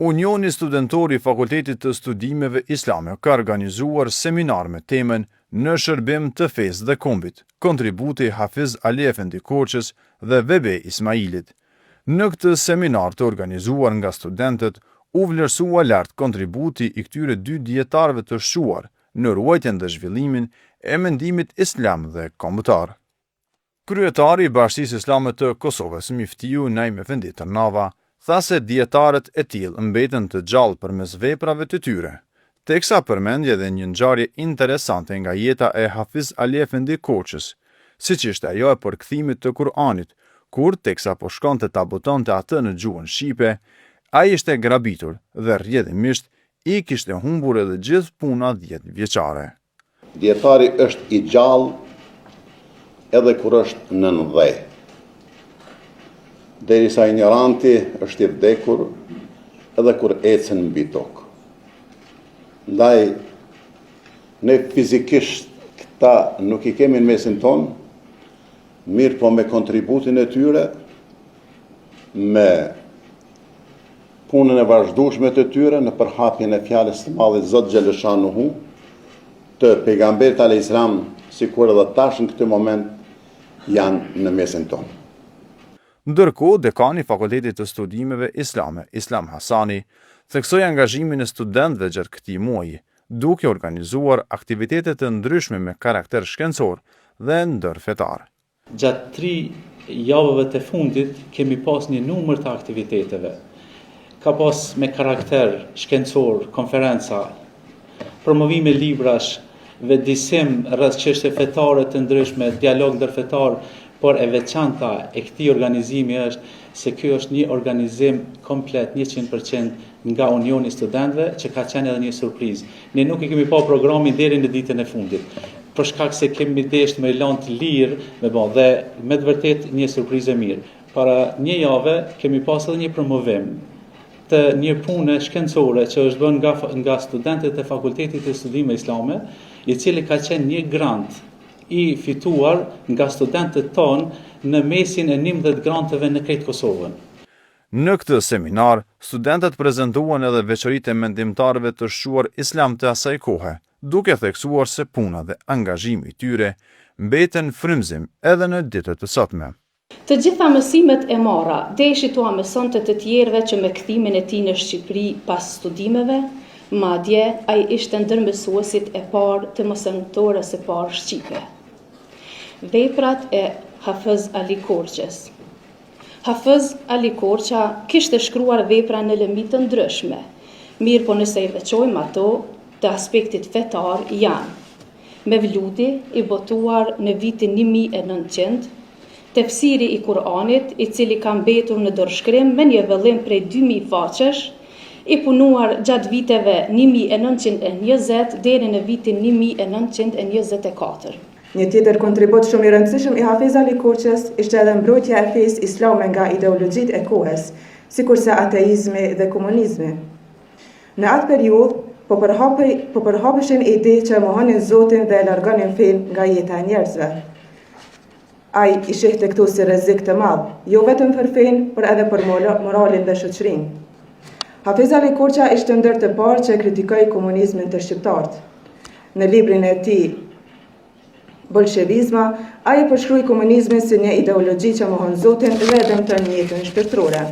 Unioni Studentor i Fakultetit të Studimeve Islame ka organizuar seminar me temën Në shërbim të fesë dhe kombit, kontributi Hafiz Ali Efendi Koçës dhe Vebe Ismailit. Në këtë seminar të organizuar nga studentët, u vlerësua lart kontributi i këtyre dy dietarëve të shuar në ruajtjen dhe zhvillimin e mendimit islam dhe kombëtar. Kryetari i Bashkisë Islame të Kosovës, Miftiu Naim Efendi Tërnava, tha se dietarët e tillë mbeten të gjallë përmes veprave të tyre, teksa përmendje dhe një ngjarje interesante nga jeta e Hafiz Ali Efendi Koçës, siç ishte ajo e përkthimit të Kur'anit, kur teksa po shkonte ta botonte atë në gjuhën shqipe, ai ishte grabitur dhe rrjedhimisht i kishte humbur edhe gjithë puna 10 vjeçare. Dietari është i gjallë edhe kur është në ndhej. Derisa ignoranti është i vdekur edhe kur ecën mbi tokë. Ndaj, ne fizikisht këta nuk i kemi në mesin tonë, mirë po me kontributin e tyre, me punën e vazhdueshme të tyre në përhapjen e fjalës së Madhit Zot Xheleshanuhu, të pejgamberit alayhis salam, sikur edhe tash në këtë moment janë në mesin tonë. Ndërkohë, dekani i Fakultetit të Studimeve Islame, Islam Hasani, theksoi angazhimin e studentëve gjatë këtij muaji, duke organizuar aktivitete të ndryshme me karakter shkencor dhe ndërfetar. Gjatë 3 javëve të fundit kemi pas një numër të aktiviteteve. Ka pas me karakter shkencor, konferenca, promovime librash, vedisim rreth çështje fetare të ndryshme, dialog ndërfetar, por e veçanta e këtij organizimi është se ky është një organizim komplet 100% nga Unioni i Studentëve, që ka qenë edhe një surprizë. Ne nuk i kemi pa programin deri në ditën e fundit, për shkak se kemi deshur me lënë të lirë me bë dhe me të vërtet një surprizë e mirë. Para një jave kemi pas edhe një promovim të një pune shkencore që është bërë nga studentët e Fakultetit të Studimeve Islame, i cili ka qenë një grant i fituar nga studentët tonë në mesin e 11 granteve në krejt Kosovën. Në këtë seminar, studentët prezantuan edhe veçoritë e mendimtarëve të shuar islam të asaj kohe, duke theksuar se puna dhe angazhimi i tyre mbeten frymëzim edhe në ditët e sotme. Të gjitha mësimet e marra, deshi tua mësonte të tjerëve që me kthimin e tij në Shqipëri pas studimeve, madje ai ishte ndër mësuesit e parë të mësimdhënëtores së parë shqipe. Veprat e Hafiz Ali Koçës. Hafiz Ali Koça kishte shkruar vepra në lëmi të ndryshme, mirë po nëse i veçojmë ato të aspektit fetar janë Mevludi i botuar në vitin 1900, tefsiri i Kur'anit i cili ka mbetur në dorëshkrim me një vëllim prej 2000 faqesh, i punuar gjatë viteve 1920 deri në vitin 1924. Një tjetër kontribut shumë i rëndësishëm i Hafiz Ali Koçës ishte edhe mbrojtja e fesë islame nga ideologjitë e kohës, sikurse ateizmi dhe komunizmi. Në atë periudhë po përhapeshin ide që mohonin Zotin dhe e largonin fenë nga jeta e njerëzve. Ai i shihte këtu si rrezik të madh, jo vetëm për fenë, por edhe për moralin dhe shoqërinë. Hafiz Ali Koça ishte ndër të parë që kritikoi komunizmin të shqiptarët. Në librin e tij Bolshevizma, ai përshkrui komunizmin si një ideologji që mohon Zotin dhe dëmton jetën shpirtërore.